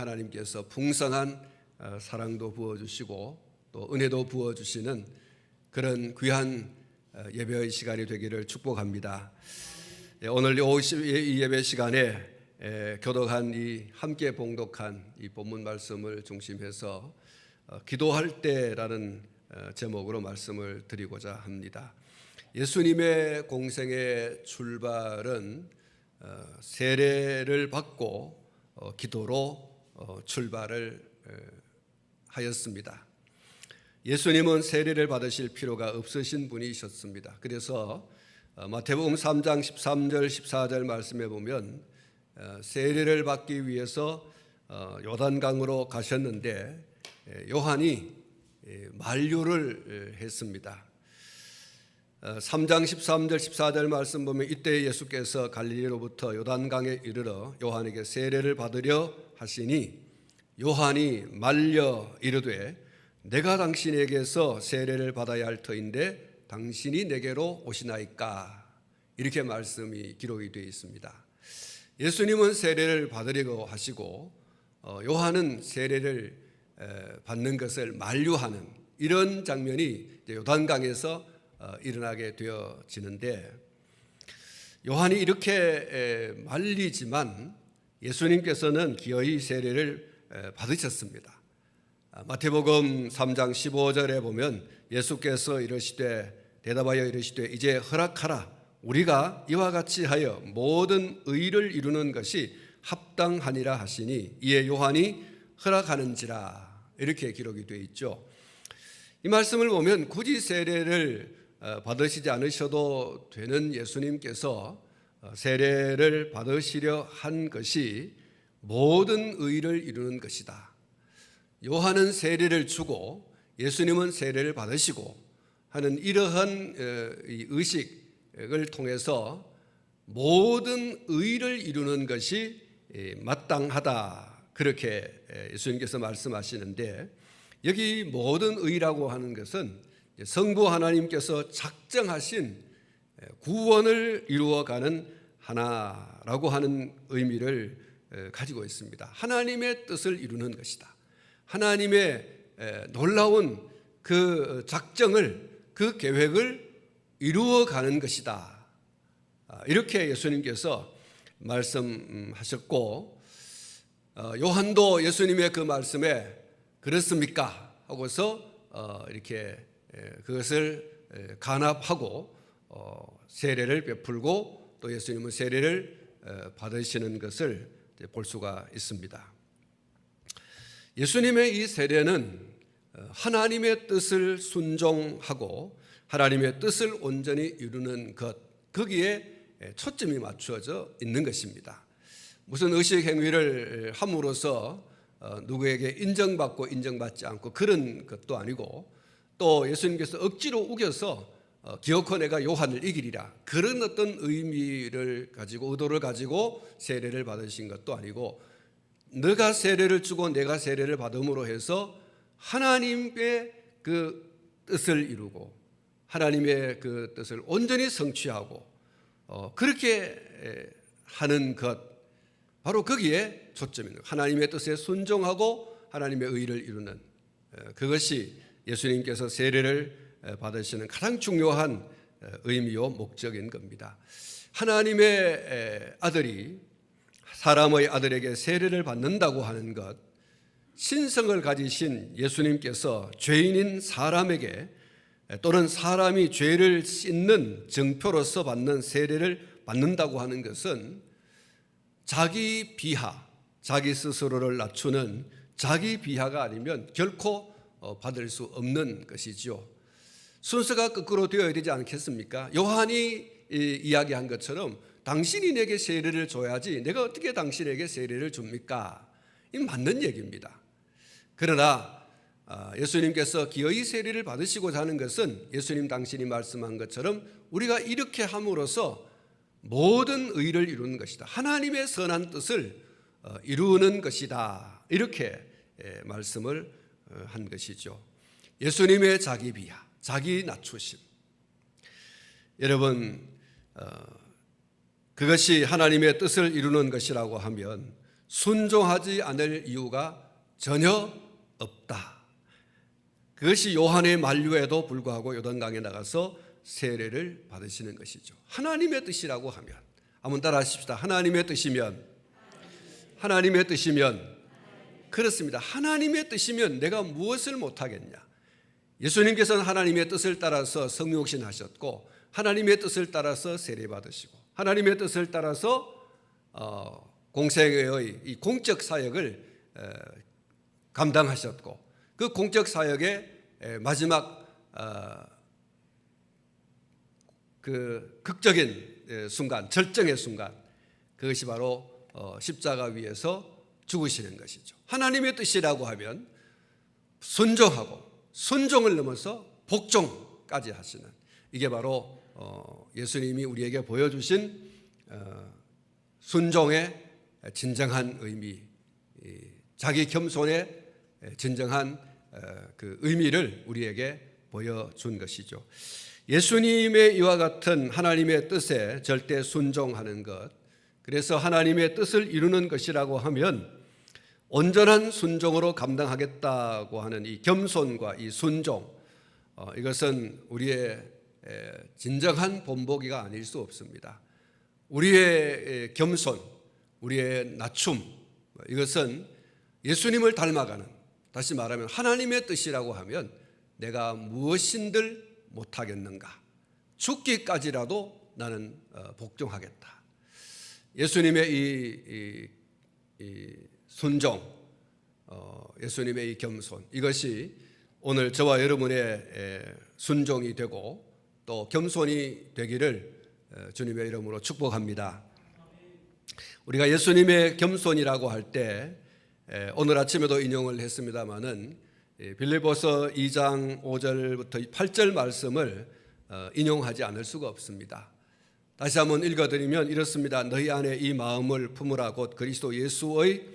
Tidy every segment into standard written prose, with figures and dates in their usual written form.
하나님께서 풍성한 사랑도 부어주시고 또 은혜도 부어주시는 그런 귀한 예배의 시간이 되기를 축복합니다. 오늘 이 예배 시간에 교독한 이 함께 봉독한 이 본문 말씀을 중심해서 기도할 때라는 제목으로 말씀을 드리고자 합니다. 예수님의 공생의 출발은 세례를 받고 기도로 출발을 하였습니다. 예수님은 세례를 받으실 필요가 없으신 분이셨습니다. 그래서 마태복음 3장 13절 14절 말씀에 보면 세례를 받기 위해서 요단강으로 가셨는데 요한이 만류를 했습니다. 3장 13절 14절 말씀 보면 이때 예수께서 갈릴리로부터 요단강에 이르러 요한에게 세례를 받으려 하시니 요한이 말려 이르되 내가 당신에게서 세례를 받아야 할 터인데 당신이 내게로 오시나이까, 이렇게 말씀이 기록이 되어 있습니다. 예수님은 세례를 받으려고 하시고 요한은 세례를 받는 것을 만류하는 이런 장면이 요단강에서 일어나게 되어지는데, 요한이 이렇게 말리지만 예수님께서는 기어이 세례를 받으셨습니다. 마태복음 3장 15절에 보면 예수께서 대답하여 이르시되 이제 허락하라, 우리가 이와 같이 하여 모든 의를 이루는 것이 합당하니라 하시니 이에 요한이 허락하는지라, 이렇게 기록이 되어 있죠. 이 말씀을 보면 굳이 세례를 받으시지 않으셔도 되는 예수님께서 세례를 받으시려 한 것이 모든 의를 이루는 것이다. 요한은 세례를 주고 예수님은 세례를 받으시고 하는 이러한 의식을 통해서 모든 의를 이루는 것이 마땅하다, 그렇게 예수님께서 말씀하시는데, 여기 모든 의라고 하는 것은 성부 하나님께서 작정하신 구원을 이루어가는 하나라고 하는 의미를 가지고 있습니다. 하나님의 뜻을 이루는 것이다. 하나님의 놀라운 그 작정을, 그 계획을 이루어가는 것이다, 이렇게 예수님께서 말씀하셨고, 요한도 예수님의 그 말씀에 그렇습니까 하고서 이렇게 그것을 간합하고 세례를 베풀고 또 예수님은 세례를 받으시는 것을 볼 수가 있습니다. 예수님의 이 세례는 하나님의 뜻을 순종하고 하나님의 뜻을 온전히 이루는 것, 거기에 초점이 맞추어져 있는 것입니다. 무슨 의식 행위를 함으로써 누구에게 인정받고 인정받지 않고 그런 것도 아니고, 또 예수님께서 억지로 우겨서 기어코 내가 요한을 이기리라, 그런 어떤 의미를 가지고 의도를 가지고 세례를 받으신 것도 아니고, 너가 세례를 주고 내가 세례를 받음으로 해서 하나님의 그 뜻을 이루고 하나님의 그 뜻을 온전히 성취하고 그렇게 하는 것, 바로 거기에 초점이 있는, 하나님의 뜻에 순종하고 하나님의 의를 이루는, 그것이 예수님께서 세례를 받으시는 가장 중요한 의미요 목적인 겁니다. 하나님의 아들이 사람의 아들에게 세례를 받는다고 하는 것, 신성을 가지신 예수님께서 죄인인 사람에게 또는 사람이 죄를 씻는 증표로서 받는 세례를 받는다고 하는 것은 자기 비하, 자기 스스로를 낮추는 자기 비하가 아니면 결코 받을 수 없는 것이죠. 순서가 거꾸로 되어야 되지 않겠습니까? 요한이 이야기한 것처럼 당신이 내게 세례를 줘야지 내가 어떻게 당신에게 세례를 줍니까? 이 맞는 얘기입니다. 그러나 예수님께서 기어이 세례를 받으시고자 하는 것은 예수님 당신이 말씀한 것처럼 우리가 이렇게 함으로써 모든 의를 이루는 것이다, 하나님의 선한 뜻을 이루는 것이다, 이렇게 말씀을 한 것이죠. 예수님의 자기 비하, 자기 낮추심, 여러분 그것이 하나님의 뜻을 이루는 것이라고 하면 순종하지 않을 이유가 전혀 없다. 그것이 요한의 만류에도 불구하고 요단강에 나가서 세례를 받으시는 것이죠. 하나님의 뜻이라고 하면, 한번 따라 하십시다. 하나님의 뜻이면, 하나님의 뜻이면, 그렇습니다. 하나님의 뜻이면 내가 무엇을 못하겠냐. 예수님께서는 하나님의 뜻을 따라서 성육신 하셨고, 하나님의 뜻을 따라서 세례 받으시고, 하나님의 뜻을 따라서 공생애의 이 공적 사역을 감당하셨고, 그 공적 사역의 마지막 그 극적인 순간, 절정의 순간, 그것이 바로 십자가 위에서 죽으시는 것이죠. 하나님의 뜻이라고 하면 순종하고 순종을 넘어서 복종까지 하시는, 이게 바로 예수님이 우리에게 보여주신 순종의 진정한 의미, 자기 겸손의 진정한 그 의미를 우리에게 보여준 것이죠. 예수님의 이와 같은 하나님의 뜻에 절대 순종하는 것, 그래서 하나님의 뜻을 이루는 것이라고 하면 온전한 순종으로 감당하겠다고 하는 이 겸손과 이 순종, 이것은 우리의 진정한 본보기가 아닐 수 없습니다. 우리의 겸손, 우리의 낮춤, 이것은 예수님을 닮아가는, 다시 말하면 하나님의 뜻이라고 하면 내가 무엇인들 못하겠는가, 죽기까지라도 나는 복종하겠다. 예수님의 이 순종, 예수님의 이 겸손, 이것이 오늘 저와 여러분의 순종이 되고 또 겸손이 되기를 주님의 이름으로 축복합니다. 우리가 예수님의 겸손이라고 할 때 오늘 아침에도 인용을 했습니다마는 빌립보서 2장 5절부터 8절 말씀을 인용하지 않을 수가 없습니다. 다시 한번 읽어드리면 이렇습니다. 너희 안에 이 마음을 품으라. 곧 그리스도 예수의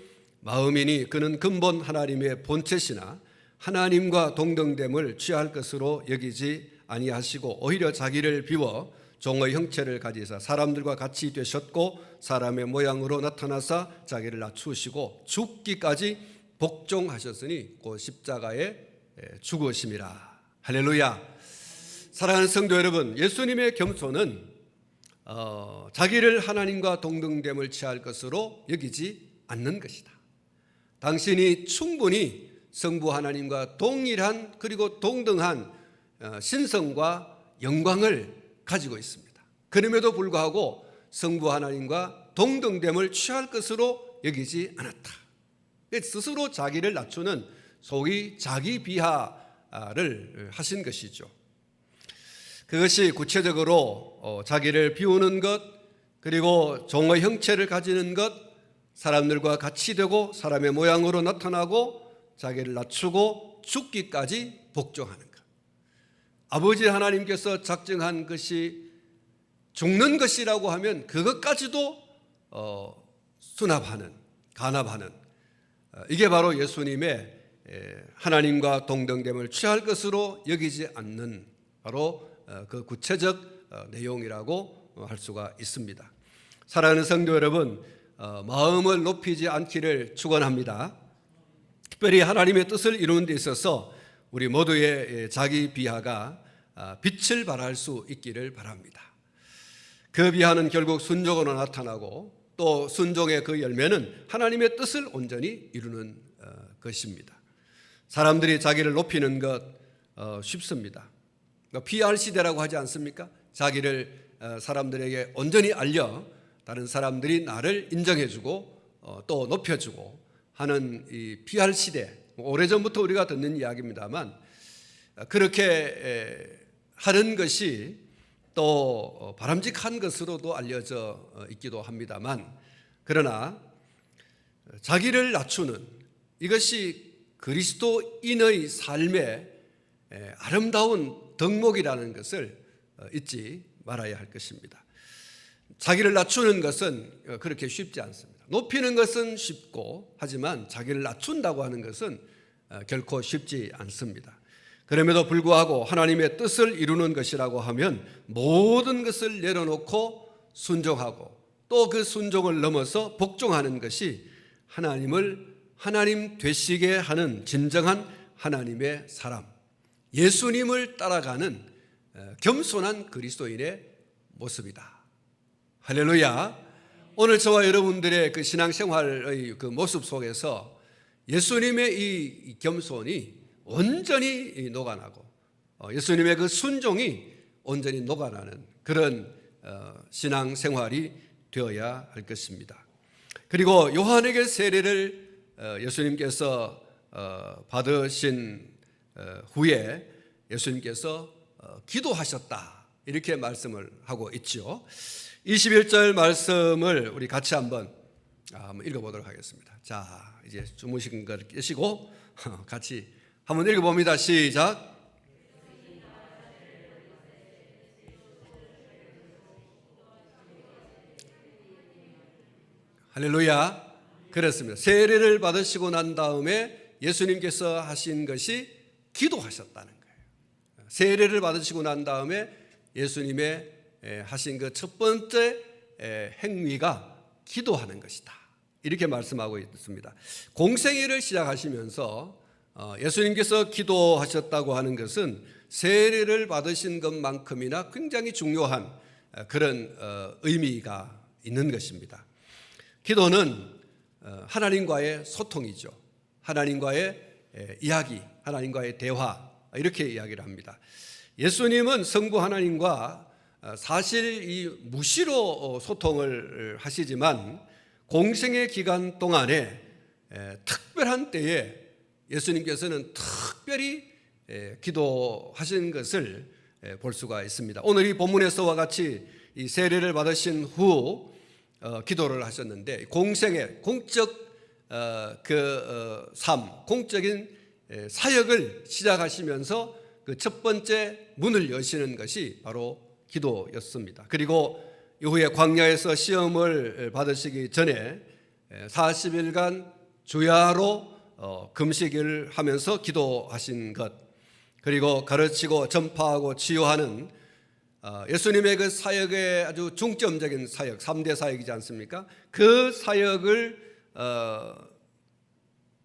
마음이니 그는 근본 하나님의 본체시나 하나님과 동등됨을 취할 것으로 여기지 아니하시고 오히려 자기를 비워 종의 형체를 가지사 사람들과 같이 되셨고 사람의 모양으로 나타나사 자기를 낮추시고 죽기까지 복종하셨으니 곧 십자가에 죽으심이라. 할렐루야. 사랑하는 성도 여러분, 예수님의 겸손은 자기를 하나님과 동등됨을 취할 것으로 여기지 않는 것이다. 당신이 충분히 성부 하나님과 동일한 그리고 동등한 신성과 영광을 가지고 있습니다. 그럼에도 불구하고 성부 하나님과 동등됨을 취할 것으로 여기지 않았다. 스스로 자기를 낮추는 소위 자기 비하를 하신 것이죠. 그것이 구체적으로 자기를 비우는 것, 그리고 종의 형체를 가지는 것, 사람들과 같이 되고 사람의 모양으로 나타나고 자기를 낮추고 죽기까지 복종하는 것. 아버지 하나님께서 작정한 것이 죽는 것이라고 하면 그것까지도 수납하는, 간합하는, 이게 바로 예수님의 하나님과 동등됨을 취할 것으로 여기지 않는 바로 그 구체적 내용이라고 할 수가 있습니다. 사랑하는 성도 여러분, 마음을 높이지 않기를 축원합니다. 특별히 하나님의 뜻을 이루는 데 있어서 우리 모두의 자기 비하가 빛을 발할 수 있기를 바랍니다. 그 비하는 결국 순종으로 나타나고 또 순종의 그 열매는 하나님의 뜻을 온전히 이루는 것입니다. 사람들이 자기를 높이는 것 쉽습니다. PR 시대라고 하지 않습니까? 자기를 사람들에게 온전히 알려 다른 사람들이 나를 인정해주고 또 높여주고 하는 이 PR 시대, 오래전부터 우리가 듣는 이야기입니다만 그렇게 하는 것이 또 바람직한 것으로도 알려져 있기도 합니다만, 그러나 자기를 낮추는 이것이 그리스도인의 삶의 아름다운 덕목이라는 것을 잊지 말아야 할 것입니다. 자기를 낮추는 것은 그렇게 쉽지 않습니다. 높이는 것은 쉽고, 하지만 자기를 낮춘다고 하는 것은 결코 쉽지 않습니다. 그럼에도 불구하고 하나님의 뜻을 이루는 것이라고 하면 모든 것을 내려놓고 순종하고 또 그 순종을 넘어서 복종하는 것이 하나님을 하나님 되시게 하는 진정한 하나님의 사람, 예수님을 따라가는 겸손한 그리스도인의 모습이다. 할렐루야. 오늘 저와 여러분들의 그 신앙생활의 그 모습 속에서 예수님의 이 겸손이 온전히 녹아나고 예수님의 그 순종이 온전히 녹아나는 그런 신앙생활이 되어야 할 것입니다. 그리고 요한에게 세례를 예수님께서 받으신 후에 예수님께서 기도하셨다, 이렇게 말씀을 하고 있죠. 21절 말씀을 우리 같이 한번 읽어보도록 하겠습니다. 자, 이제 주무신 걸 깨시고 같이 한번 읽어봅니다. 시작. 할렐루야. 그렇습니다. 세례를 받으시고 난 다음에 예수님께서 하신 것이 기도하셨다는 거예요. 세례를 받으시고 난 다음에 예수님의 하신 그 첫 번째 행위가 기도하는 것이다, 이렇게 말씀하고 있습니다. 공생애를 시작하시면서 예수님께서 기도하셨다고 하는 것은 세례를 받으신 것만큼이나 굉장히 중요한 그런 의미가 있는 것입니다. 기도는 하나님과의 소통이죠. 하나님과의 이야기, 하나님과의 대화, 이렇게 이야기를 합니다. 예수님은 성부 하나님과 사실 이 무시로 소통을 하시지만 공생의 기간 동안에 특별한 때에 예수님께서는 특별히 기도하신 것을 볼 수가 있습니다. 오늘 이 본문에서와 같이 이 세례를 받으신 후 기도를 하셨는데 공생의 공적 삶, 공적인 사역을 시작하시면서 그 첫 번째 문을 여시는 것이 바로 기도였습니다. 그리고 이후에 광야에서 시험을 받으시기 전에 40일간 주야로 금식을 하면서 기도하신 것, 그리고 가르치고 전파하고 치유하는 예수님의 그 사역의 아주 중점적인 사역, 3대 사역이지 않습니까? 그 사역을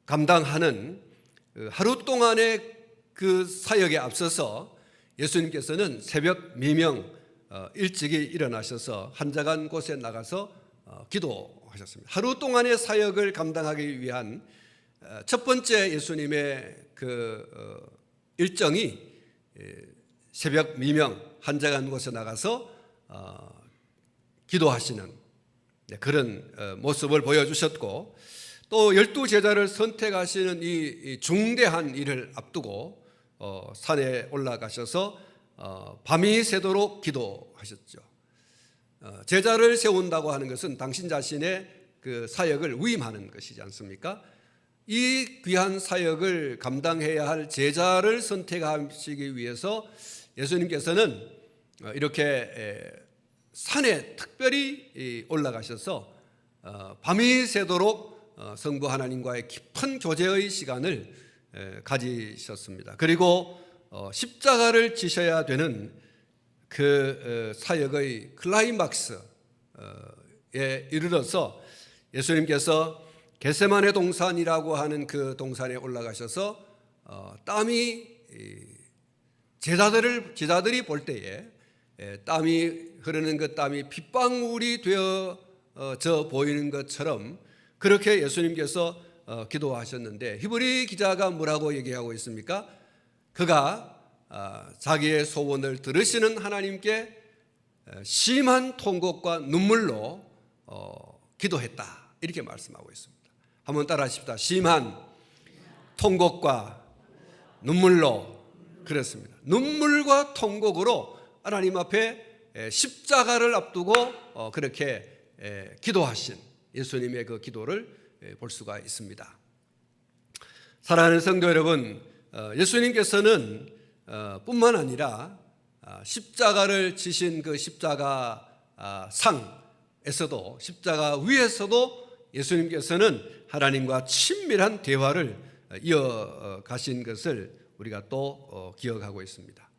감당하는 하루 동안의 그 사역에 앞서서 예수님께서는 새벽 미명 일찍이 일어나셔서 한적한 곳에 나가서 기도하셨습니다. 하루 동안의 사역을 감당하기 위한 첫 번째 예수님의 그 일정이 새벽 미명 한적한 곳에 나가서 기도하시는 그런 모습을 보여주셨고, 또 12제자를 선택하시는 이 중대한 일을 앞두고 산에 올라가셔서 밤이 새도록 기도하셨죠. 제자를 세운다고 하는 것은 당신 자신의 그 사역을 위임하는 것이지 않습니까? 이 귀한 사역을 감당해야 할 제자를 선택하시기 위해서 예수님께서는 이렇게 산에 특별히 올라가셔서 밤이 새도록 성부 하나님과의 깊은 교제의 시간을 가지셨습니다. 그리고 십자가를 지셔야 되는 그 사역의 클라이막스에 이르러서 예수님께서 겟세마네 동산이라고 하는 그 동산에 올라가셔서 땀이 제자들이 볼 때에 땀이 흐르는 그 땀이 빗방울이 되어져 보이는 것처럼 그렇게 예수님께서 기도하셨는데, 히브리 기자가 뭐라고 얘기하고 있습니까? 그가 자기의 소원을 들으시는 하나님께 심한 통곡과 눈물로 기도했다, 이렇게 말씀하고 있습니다. 한번 따라 하십시다. 심한 통곡과 눈물로. 그렇습니다. 눈물과 통곡으로 하나님 앞에 십자가를 앞두고 그렇게 기도하신 예수님의 그 기도를 볼 수가 있습니다. 사랑하는 성도 여러분, 예수님께서는 뿐만 아니라 십자가를 지신 그 십자가 상에서도, 십자가 위에서도 예수님께서는 하나님과 친밀한 대화를 이어가신 것을 우리가 또 기억하고 있습니다.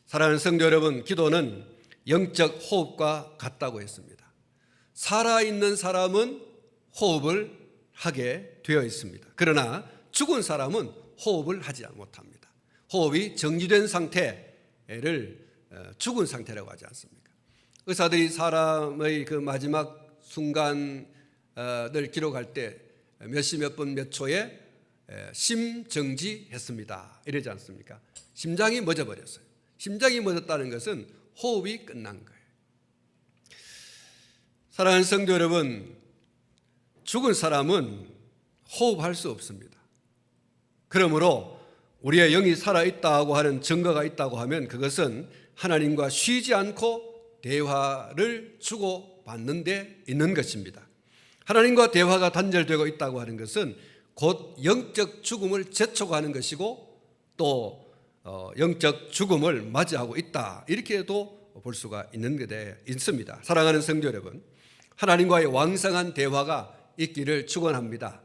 사랑하는 성도 여러분, 기도는 영적 호흡과 같다고 했습니다. 살아있는 사람은 호흡을 하게 되어 있습니다. 그러나 죽은 사람은 호흡을 하지 못합니다. 호흡이 정지된 상태를 죽은 상태라고 하지 않습니까? 의사들이 사람의 그 마지막 순간을 기록할 때 몇 시 몇 분 몇 초에 심정지했습니다 이러지 않습니까? 심장이 멎어버렸어요. 심장이 멎었다는 것은 호흡이 끝난 거예요. 사랑하는 성도 여러분, 죽은 사람은 호흡할 수 없습니다. 그러므로 우리의 영이 살아있다고 하는 증거가 있다고 하면 그것은 하나님과 쉬지 않고 대화를 주고받는 데 있는 것입니다. 하나님과 대화가 단절되고 있다고 하는 것은 곧 영적 죽음을 재촉하는 것이고 또 영적 죽음을 맞이하고 있다, 이렇게도 볼 수가 있는 게 있습니다. 사랑하는 성도 여러분, 하나님과의 왕성한 대화가 있기를 축원합니다.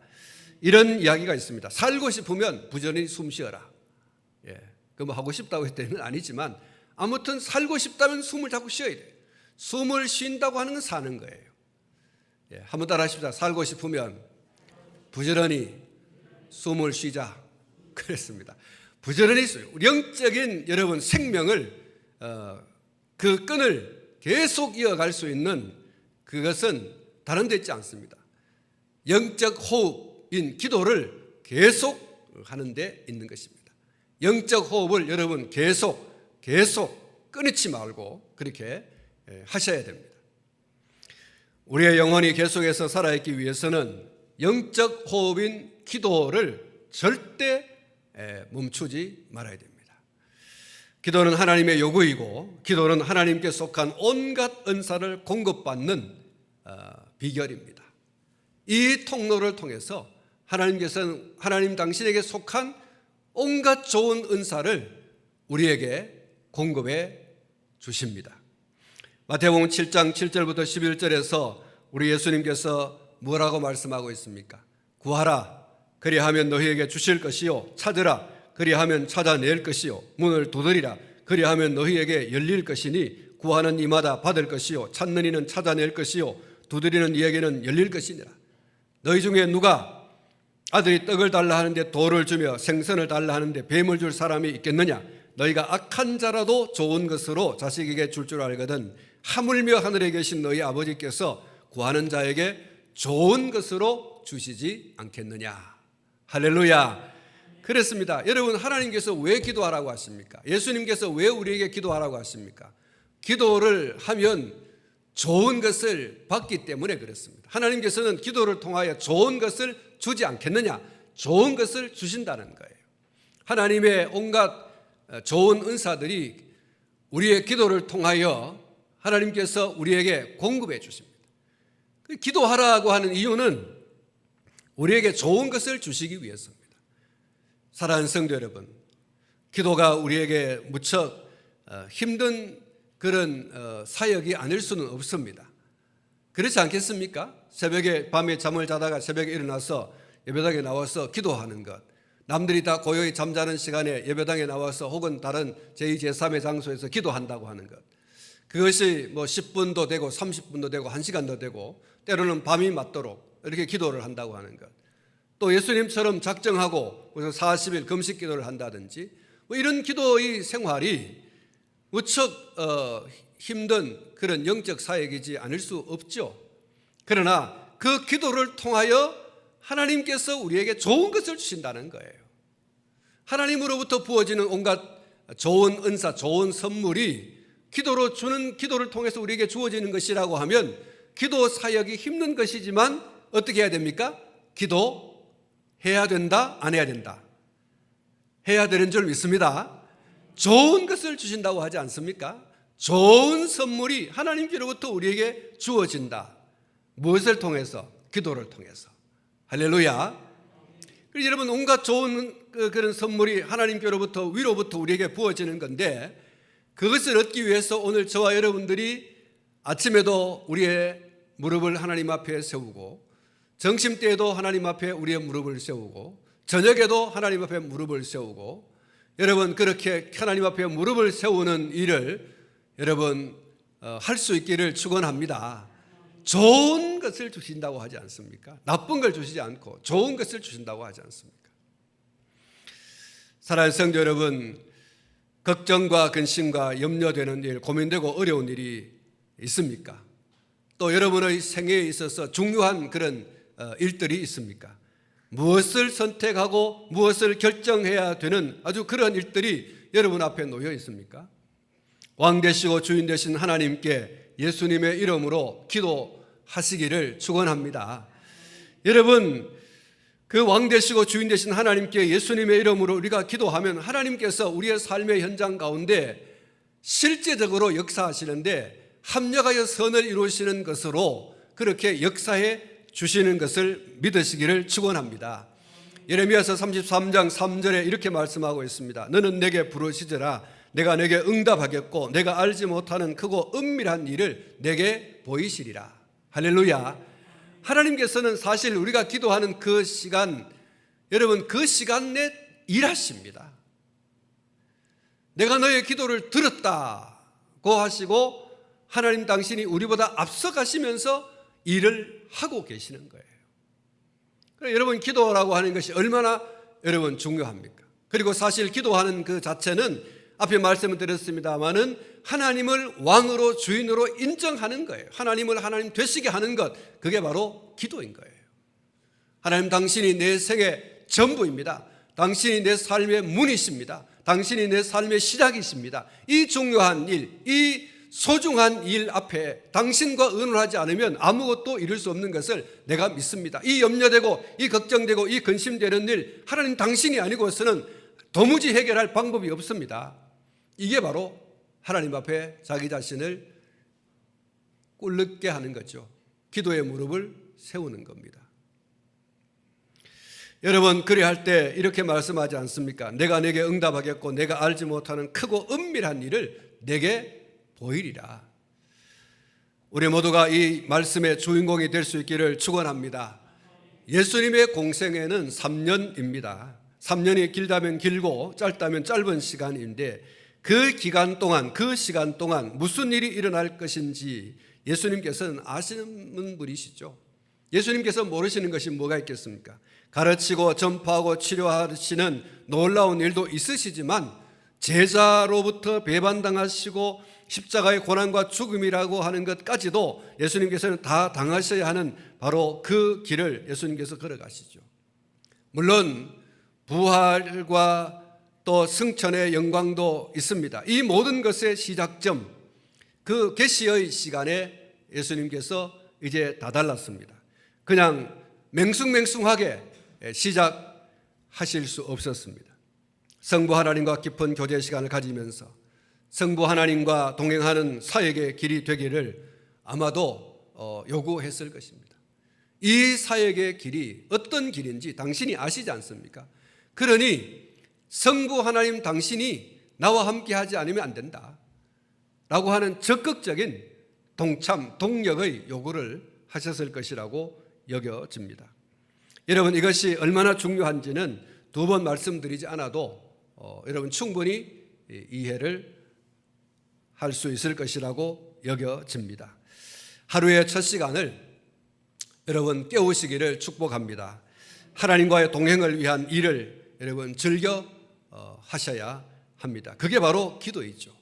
이런 이야기가 있습니다. 살고 싶으면 부지런히 숨 쉬어라. 그 뭐 하고 싶다고 했더니 아니지만 아무튼 살고 싶다면 숨을 자꾸 쉬어야 돼요. 숨을 쉰다고 하는 건 사는 거예요. 한번 따라 하십시다. 살고 싶으면 부지런히 숨을 쉬자. 그랬습니다. 부지런히 영적인 여러분 생명을 그 끈을 계속 이어갈 수 있는 그것은 다른 데 있지 않습니다. 영적 호흡인 기도를 계속 하는 데 있는 것입니다. 영적 호흡을 여러분 계속 끊이지 말고 그렇게 하셔야 됩니다. 우리의 영혼이 계속해서 살아있기 위해서는 영적 호흡인 기도를 절대 멈추지 말아야 됩니다. 기도는 하나님의 요구이고 기도는 하나님께 속한 온갖 은사를 공급받는 비결입니다. 이 통로를 통해서 하나님께서는 하나님 당신에게 속한 온갖 좋은 은사를 우리에게 공급해 주십니다. 마태복음 7장 7절부터 11절에서 우리 예수님께서 뭐라고 말씀하고 있습니까? 구하라 그리하면 너희에게 주실 것이요, 찾으라 그리하면 찾아낼 것이요, 문을 두드리라 그리하면 너희에게 열릴 것이니 구하는 이마다 받을 것이요, 찾는 이는 찾아낼 것이요, 두드리는 이에게는 열릴 것이니라. 너희 중에 누가 아들이 떡을 달라 하는데 돌을 주며 생선을 달라 하는데 뱀을 줄 사람이 있겠느냐? 너희가 악한 자라도 좋은 것으로 자식에게 줄 알거든 하물며 하늘에 계신 너희 아버지께서 구하는 자에게 좋은 것으로 주시지 않겠느냐. 할렐루야. 그렇습니다. 여러분, 하나님께서 왜 기도하라고 하십니까? 예수님께서 왜 우리에게 기도하라고 하십니까? 기도를 하면 좋은 것을 받기 때문에 그렇습니다. 하나님께서는 기도를 통하여 좋은 것을 주지 않겠느냐? 좋은 것을 주신다는 거예요. 하나님의 온갖 좋은 은사들이 우리의 기도를 통하여 하나님께서 우리에게 공급해 주십니다. 기도하라고 하는 이유는 우리에게 좋은 것을 주시기 위해서입니다. 사랑하는 성도 여러분, 기도가 우리에게 무척 힘든 그런 사역이 아닐 수는 없습니다. 그렇지 않겠습니까? 새벽에 밤에 잠을 자다가 새벽에 일어나서 예배당에 나와서 기도하는 것, 남들이 다 고요히 잠자는 시간에 예배당에 나와서 혹은 다른 제2, 제3의 장소에서 기도한다고 하는 것, 그것이 뭐 10분도 되고 30분도 되고 1시간도 되고 때로는 밤이 맞도록 이렇게 기도를 한다고 하는 것, 또 예수님처럼 작정하고 40일 금식 기도를 한다든지 뭐 이런 기도의 생활이 무척 힘든 그런 영적 사역이지 않을 수 없죠. 그러나 그 기도를 통하여 하나님께서 우리에게 좋은 것을 주신다는 거예요. 하나님으로부터 부어지는 온갖 좋은 은사, 좋은 선물이 기도를 통해서 우리에게 주어지는 것이라고 하면 기도 사역이 힘든 것이지만 어떻게 해야 됩니까? 기도해야 된다, 안 해야 된다? 해야 되는 줄 믿습니다. 좋은 것을 주신다고 하지 않습니까? 좋은 선물이 하나님께로부터 우리에게 주어진다. 무엇을 통해서? 기도를 통해서. 할렐루야. 그래서 여러분, 온갖 좋은 그런 선물이 하나님께로부터 위로부터 우리에게 부어지는 건데, 그것을 얻기 위해서 오늘 저와 여러분들이 아침에도 우리의 무릎을 하나님 앞에 세우고, 점심때에도 하나님 앞에 우리의 무릎을 세우고, 저녁에도 하나님 앞에 무릎을 세우고, 여러분 그렇게 하나님 앞에 무릎을 세우는 일을 여러분 할 수 있기를 축원합니다. 좋은 것을 주신다고 하지 않습니까? 나쁜 걸 주시지 않고 좋은 것을 주신다고 하지 않습니까? 사랑하는 성도 여러분, 걱정과 근심과 염려되는 일, 고민되고 어려운 일이 있습니까? 또 여러분의 생애에 있어서 중요한 그런 일들이 있습니까? 무엇을 선택하고 무엇을 결정해야 되는 아주 그런 일들이 여러분 앞에 놓여 있습니까? 왕 되시고 주인 되신 하나님께 예수님의 이름으로 기도하시기를 축원합니다. 여러분, 그 왕 되시고 주인 되신 하나님께 예수님의 이름으로 우리가 기도하면 하나님께서 우리의 삶의 현장 가운데 실제적으로 역사하시는데 합력하여 선을 이루시는 것으로 그렇게 역사해 주시는 것을 믿으시기를 축원합니다. 예레미야서 33장 3절에 이렇게 말씀하고 있습니다. 너는 내게 부르시더라. 내가 내게 응답하겠고 내가 알지 못하는 크고 은밀한 일을 내게 보이시리라. 할렐루야. 하나님께서는 사실 우리가 기도하는 그 시간, 여러분 그 시간 내 일하십니다. 내가 너의 기도를 들었다고 하시고 하나님 당신이 우리보다 앞서가시면서 일을 하고 계시는 거예요. 그래서 여러분 기도라고 하는 것이 얼마나 여러분 중요합니까? 그리고 사실 기도하는 그 자체는 앞에 말씀을 드렸습니다마는 하나님을 왕으로 주인으로 인정하는 거예요. 하나님을 하나님 되시게 하는 것, 그게 바로 기도인 거예요. 하나님 당신이 내 생의 전부입니다. 당신이 내 삶의 문이십니다. 당신이 내 삶의 시작이십니다. 이 중요한 일, 이 소중한 일 앞에 당신과 의논하지 않으면 아무것도 이룰 수 없는 것을 내가 믿습니다. 이 염려되고 이 걱정되고 이 근심되는 일, 하나님 당신이 아니고서는 도무지 해결할 방법이 없습니다. 이게 바로 하나님 앞에 자기 자신을 꿇게 하는 거죠. 기도의 무릎을 세우는 겁니다. 여러분 그리할 때 이렇게 말씀하지 않습니까? 내가 내게 응답하겠고 내가 알지 못하는 크고 은밀한 일을 내게 보이리라. 우리 모두가 이 말씀의 주인공이 될 수 있기를 축원합니다. 예수님의 공생애는 3년입니다. 3년이 길다면 길고 짧다면 짧은 시간인데 그 기간 동안, 그 시간 동안 무슨 일이 일어날 것인지 예수님께서는 아시는 분이시죠. 예수님께서 모르시는 것이 뭐가 있겠습니까? 가르치고 전파하고 치료하시는 놀라운 일도 있으시지만 제자로부터 배반당하시고 십자가의 고난과 죽음이라고 하는 것까지도 예수님께서는 다 당하셔야 하는 바로 그 길을 예수님께서 걸어가시죠. 물론 부활과 또 승천의 영광도 있습니다. 이 모든 것의 시작점, 그 계시의 시간에 예수님께서 이제 다달랐습니다. 그냥 맹숭맹숭하게 시작하실 수 없었습니다. 성부 하나님과 깊은 교제 시간을 가지면서 성부 하나님과 동행하는 사역의 길이 되기를 아마도 요구했을 것입니다. 이 사역의 길이 어떤 길인지 당신이 아시지 않습니까? 그러니 성부 하나님 당신이 나와 함께 하지 않으면 안 된다 라고 하는 적극적인 동참, 동력의 요구를 하셨을 것이라고 여겨집니다. 여러분 이것이 얼마나 중요한지는 두 번 말씀드리지 않아도 여러분 충분히 이해를 할 수 있을 것이라고 여겨집니다. 하루의 첫 시간을 여러분 깨우시기를 축복합니다. 하나님과의 동행을 위한 일을 여러분 즐겨 하셔야 합니다. 그게 바로 기도이죠.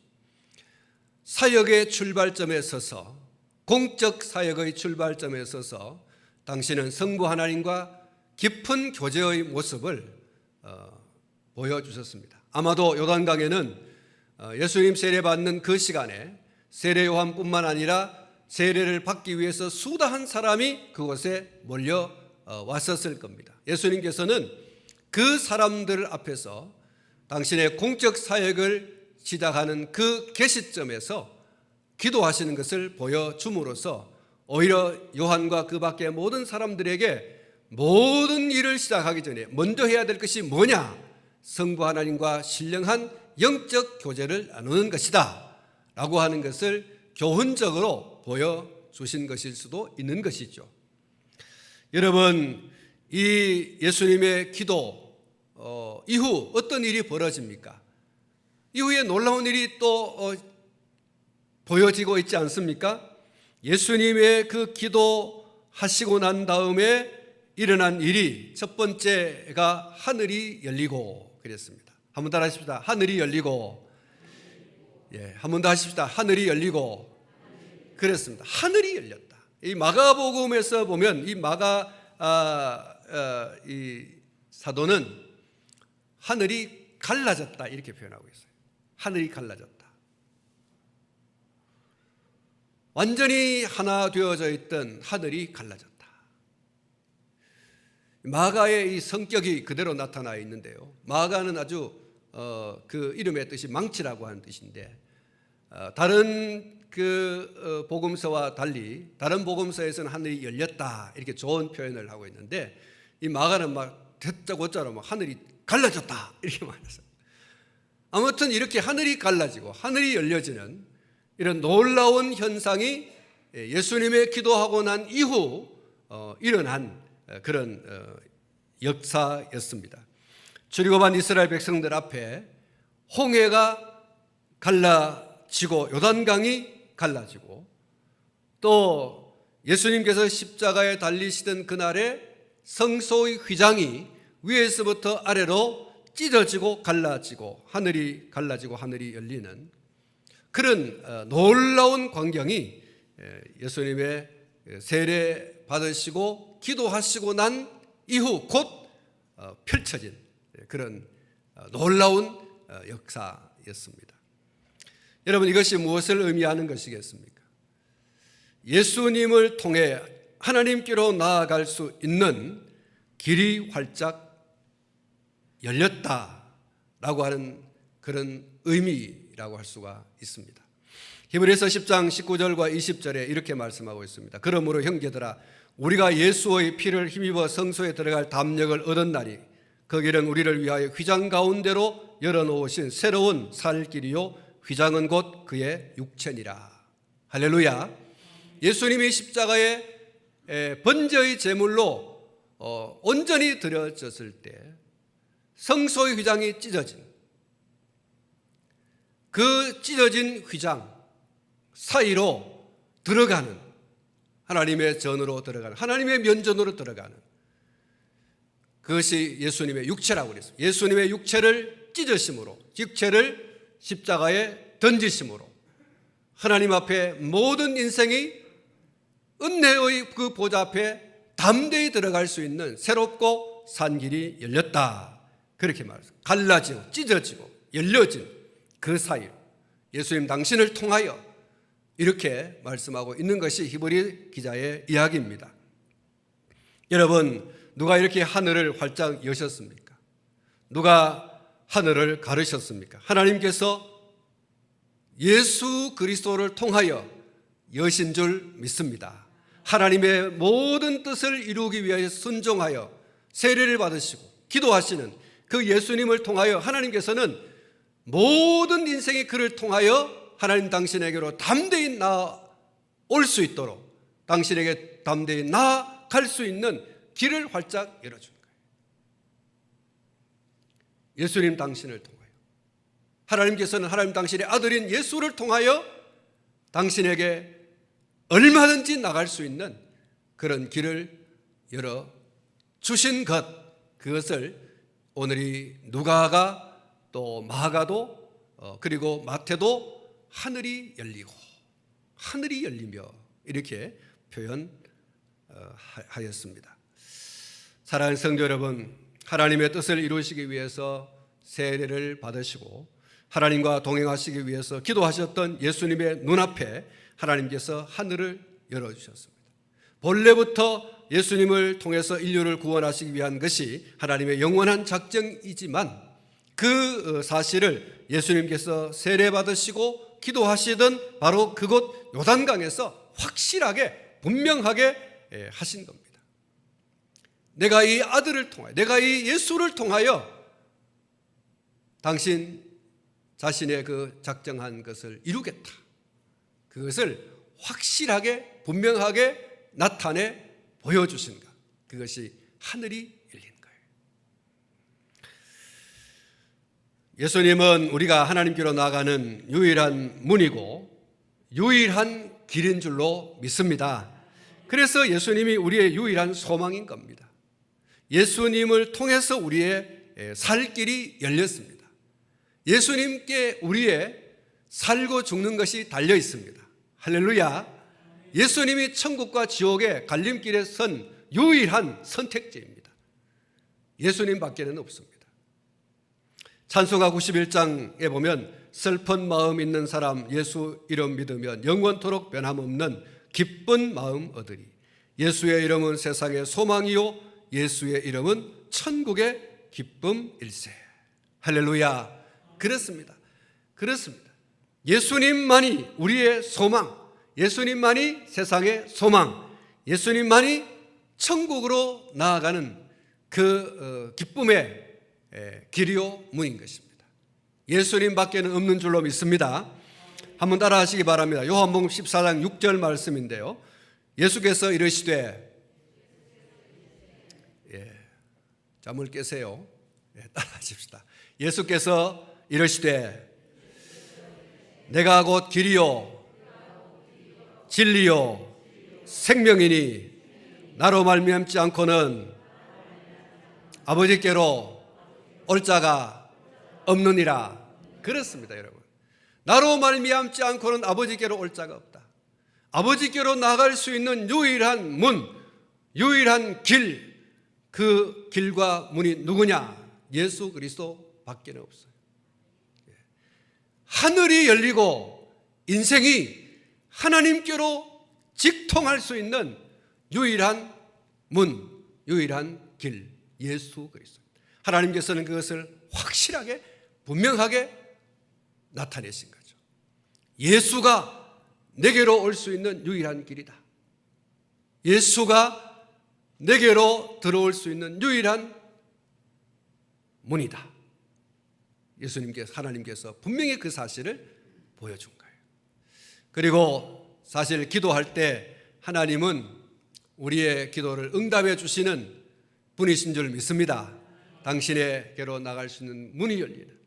사역의 출발점에 서서, 공적 사역의 출발점에 서서 당신은 성부 하나님과 깊은 교제의 모습을 보여주셨습니다. 아마도 요단강에는 예수님 세례받는 그 시간에 세례 요한뿐만 아니라 세례를 받기 위해서 수다한 사람이 그곳에 몰려 왔었을 겁니다. 예수님께서는 그 사람들 앞에서 당신의 공적 사역을 시작하는 그 계시점에서 기도하시는 것을 보여줌으로써 오히려 요한과 그 밖의 모든 사람들에게 모든 일을 시작하기 전에 먼저 해야 될 것이 뭐냐? 성부 하나님과 신령한 영적 교제를 나누는 것이다 라고 하는 것을 교훈적으로 보여주신 것일 수도 있는 것이죠. 여러분 이 예수님의 기도 이후 어떤 일이 벌어집니까? 이후에 놀라운 일이 또 보여지고 있지 않습니까? 예수님의 그 기도하시고 난 다음에 일어난 일이 첫 번째가 하늘이 열리고 그랬습니다. 한 번 더 하십시다. 하늘이 열리고. 한 번 더 하십시다. 하늘이 열리고. 그랬습니다. 하늘이 열렸다. 이 마가복음에서 보면 이 이 사도는 하늘이 갈라졌다 이렇게 표현하고 있어요. 하늘이 갈라졌다. 완전히 하나 되어져 있던 하늘이 갈라졌다. 마가의 이 성격이 그대로 나타나 있는데요. 마가는 아주 그 이름의 뜻이 망치라고 하는 뜻인데 다른 복음서와 달리 다른 복음서에서는 하늘이 열렸다 이렇게 좋은 표현을 하고 있는데 이 마가는 막 대짜고짜로 막 하늘이 갈라졌다 이렇게 말했어요. 아무튼 이렇게 하늘이 갈라지고 하늘이 열려지는 이런 놀라운 현상이 예수님의 기도하고 난 이후 일어난 그런 역사였습니다. 출애굽한 이스라엘 백성들 앞에 홍해가 갈라지고 요단강이 갈라지고 또 예수님께서 십자가에 달리시던 그날에 성소의 휘장이 위에서부터 아래로 찢어지고 갈라지고 하늘이 갈라지고 하늘이 열리는 그런 놀라운 광경이 예수님의 세례 받으시고 기도하시고 난 이후 곧 펼쳐진 그런 놀라운 역사였습니다. 여러분, 이것이 무엇을 의미하는 것이겠습니까? 예수님을 통해 하나님께로 나아갈 수 있는 길이 활짝 열렸다라고 하는 그런 의미라고 할 수가 있습니다. 히브리서 10장 19절과 20절에 이렇게 말씀하고 있습니다. 그러므로 형제들아, 우리가 예수의 피를 힘입어 성소에 들어갈 담력을 얻었나니 그 길은 우리를 위하여 휘장 가운데로 열어놓으신 새로운 살 길이요 휘장은 곧 그의 육체니라. 할렐루야. 예수님이 십자가에 번제의 제물로 온전히 드려졌을 때 성소의 휘장이 찢어진 그 찢어진 휘장 사이로 들어가는 하나님의 전으로 들어가는 하나님의 면전으로 들어가는 그것이 예수님의 육체라고 그랬습니다. 예수님의 육체를 찢으심으로 육체를 십자가에 던지심으로 하나님 앞에 모든 인생이 은혜의 그 보좌 앞에 담대히 들어갈 수 있는 새롭고 산 길이 열렸다. 그렇게 말했습니다. 갈라지고 찢어지고 열려진 그 사이로 예수님 당신을 통하여 이렇게 말씀하고 있는 것이 히브리 기자의 이야기입니다. 여러분, 누가 이렇게 하늘을 활짝 여셨습니까? 누가 하늘을 가르셨습니까? 하나님께서 예수 그리스도를 통하여 여신 줄 믿습니다. 하나님의 모든 뜻을 이루기 위하여 순종하여 세례를 받으시고 기도하시는 그 예수님을 통하여 하나님께서는 모든 인생의 그를 통하여 하나님 당신에게로 담대히 나올 수 있도록 당신에게 담대히 나아갈 수 있는 길을 활짝 열어준 거예요. 예수님 당신을 통하여 하나님께서는 하나님 당신의 아들인 예수를 통하여 당신에게 얼마든지 나갈 수 있는 그런 길을 열어주신 것, 그것을 오늘 누가가 또 마가도 그리고 마태도 하늘이 열리고 하늘이 열리며 이렇게 표현하였습니다. 사랑하는 성도 여러분, 하나님의 뜻을 이루시기 위해서 세례를 받으시고 하나님과 동행하시기 위해서 기도하셨던 예수님의 눈앞에 하나님께서 하늘을 열어주셨습니다. 본래부터 예수님을 통해서 인류를 구원하시기 위한 것이 하나님의 영원한 작정이지만 그 사실을 예수님께서 세례받으시고 기도하시던 바로 그곳 요단강에서 확실하게 분명하게 하신 겁니다. 내가 이 아들을 통하여 내가 이 예수를 통하여 당신 자신의 그 작정한 것을 이루겠다. 그것을 확실하게 분명하게 나타내 보여주신 것, 그것이 하늘이 열린 거예요. 예수님은 우리가 하나님께로 나아가는 유일한 문이고 유일한 길인 줄로 믿습니다. 그래서 예수님이 우리의 유일한 소망인 겁니다. 예수님을 통해서 우리의 살 길이 열렸습니다. 예수님께 우리의 살고 죽는 것이 달려 있습니다. 할렐루야. 예수님이 천국과 지옥의 갈림길에 선 유일한 선택지입니다. 예수님 밖에는 없습니다. 찬송가 91장에 보면 슬픈 마음 있는 사람 예수 이름 믿으면 영원토록 변함없는 기쁜 마음 얻으리. 예수의 이름은 세상의 소망이요 예수의 이름은 천국의 기쁨일세. 할렐루야. 그렇습니다. 예수님만이 우리의 소망, 예수님만이 세상의 소망, 예수님만이 천국으로 나아가는 그 기쁨의 길이요 문인 것입니다. 예수님 밖에는 없는 줄로 믿습니다. 한번 따라 하시기 바랍니다. 요한복음 14장 6절 말씀인데요. 예수께서 이르시되, 잠을 깨세요. 따라 하십시다. 예수께서 이르시되 내가 곧 길이요 진리요 생명이니 나로 말미암지 않고는 아버지께로 올 자가 없느니라. 그렇습니다, 여러분. 나로 말미암지 않고는 아버지께로 올 자가 없다. 아버지께로 나갈 수 있는 유일한 문, 유일한 길, 그 길과 문이 누구냐? 예수 그리스도 밖에는 없어요. 하늘이 열리고 인생이 하나님께로 직통할 수 있는 유일한 문, 유일한 길, 예수 그리스도. 하나님께서는 그것을 확실하게 분명하게 나타내신 거죠. 예수가 내게로 올 수 있는 유일한 길이다. 예수가 내게로 들어올 수 있는 유일한 문이다. 예수님께서, 하나님께서 분명히 그 사실을 보여준 거예요. 그리고 사실 기도할 때 하나님은 우리의 기도를 응답해 주시는 분이신 줄 믿습니다. 당신에게로 나갈 수 있는 문이 열리는,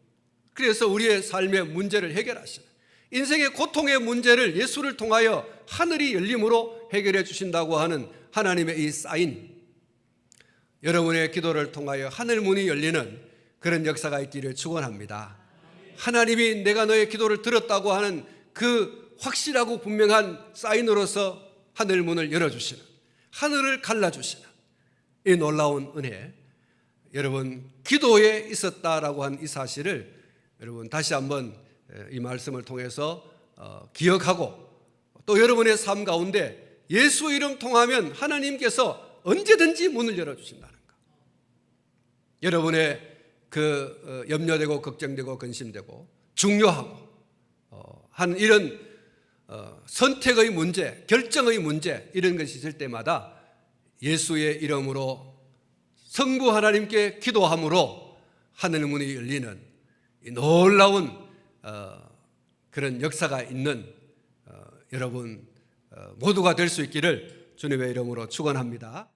그래서 우리의 삶의 문제를 해결하시는, 인생의 고통의 문제를 예수를 통하여 하늘이 열림으로 해결해 주신다고 하는 하나님의 이 사인, 여러분의 기도를 통하여 하늘 문이 열리는 그런 역사가 있기를 축원합니다. 하나님이 내가 너의 기도를 들었다고 하는 그 확실하고 분명한 사인으로서 하늘 문을 열어주시는, 하늘을 갈라주시는 이 놀라운 은혜, 여러분 기도에 있었다라고 한 이 사실을 여러분 다시 한번 이 말씀을 통해서 기억하고, 또 여러분의 삶 가운데 예수 이름 통하면 하나님께서 언제든지 문을 열어주신다는 것. 여러분의 그 염려되고 걱정되고 근심되고 중요하고 한 이런 선택의 문제, 결정의 문제, 이런 것이 있을 때마다 예수의 이름으로 성부 하나님께 기도함으로 하늘 문이 열리는 이 놀라운 그런 역사가 있는 여러분 모두가 될 수 있기를 주님의 이름으로 축원합니다.